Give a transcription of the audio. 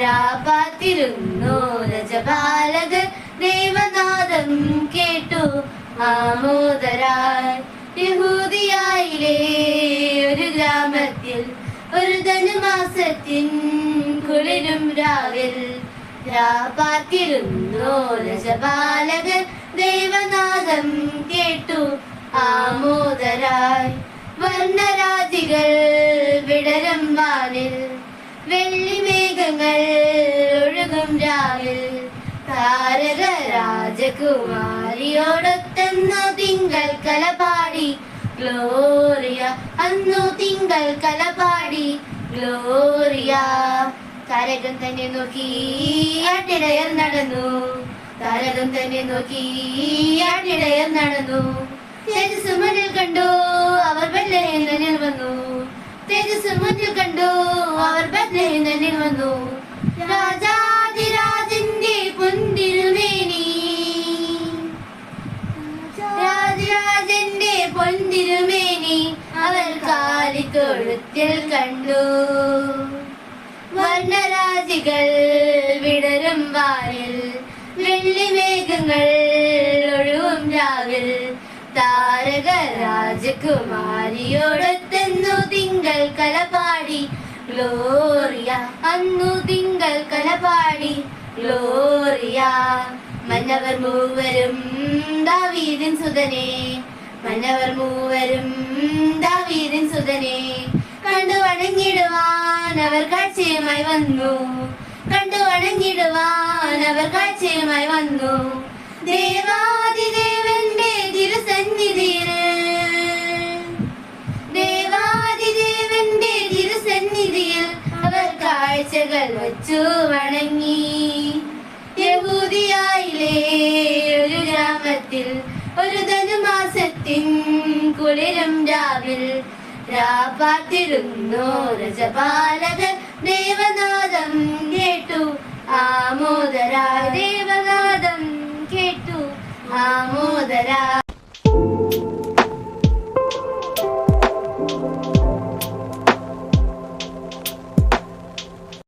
രാപാത്തിരുന്നു രജപാലകർ ദേവനാദം കേട്ടു ആമോദരായി. യഹൂദിയായിലെ ഒരു ഗ്രാമത്തിൽ ഒരു ധനുമാസത്തിൻ കുളിരും രാവിൽ രാപാത്തിരുന്നു രജപാലകർ ദേവനാദം കേട്ടു ആമോദരായി. വർണ്ണരാജികൾ വിടരും വാനിൽ വെള്ളിമേഘങ്ങൾ ഒഴുകും രാവിൽ താരക രാജകുമാരിയോടൊത്തന്നു തിങ്കൾ കലപാടി ഗ്ലോറിയ. അന്നു തിങ്കൾ കലപാടി ഗ്ലോറിയ. താരകം തന്നെ നോക്കി ആട്ടിടയർ നടന്നു. താരകം തന്നെ നോക്കി ആട്ടിടയർ നടന്നു. തേജസ് മുന്നിൽ കണ്ടു അവർ ബത്ലഹേം തന്നിൽ വന്നു. തേജസ് മുന്നിൽ കണ്ടു അവർ ബത്ലഹേം തന്നിൽ വന്നു. രാജാതിരാജന്റെ പൊൻതിരുമേനി രാജരാജന്റെ പൊൻതിരുമേനി അവർ കാലിത്തൊഴുത്തിൽ കണ്ടു. വർണ്ണരാജികൾ വിടരും വാനിൽ വെള്ളിമേഘങ്ങൾ ഒഴുകും രാവിൽ താരക രാജകുമാരിയോടൊത്തെന്നു തിങ്കൾ കലപാടി ഗ്ലോറിയ. അന്നു തിങ്കൾ കലപാടി ഗ്ലോറിയ. മന്നവർ മൂവരും ദാവീദിൻ സുതനെ. മന്നവർ മൂവരും ദാവീദിൻ സുതനെ കണ്ടു വണങ്ങിടുവാൻ അവർ കാഴ്ചയുമായി വന്നു. കണ്ടു വണങ്ങിടുവാൻ അവർ കാഴ്ചയുമായി വന്നു. ദേവാദിദേവന്റെ തിരുസന്നിധിയിൽ ദേവാദിദേവന്റെ തിരുസന്നിധിയിൽ അവർ കാഴ്ചകൾ വച്ചു വണങ്ങി. യഹൂദിയായിലെ ഒരു ഗ്രാമത്തിൽ ഒരു ധനുമാസത്തിൻ കുളിരും രാവിൽ രാപാത്തിരുന്നു രജപാലകർ ദേവനാദം കേട്ടു ആമോദരായി. ദേവനാദം കേട്ടു ആമോദരായി.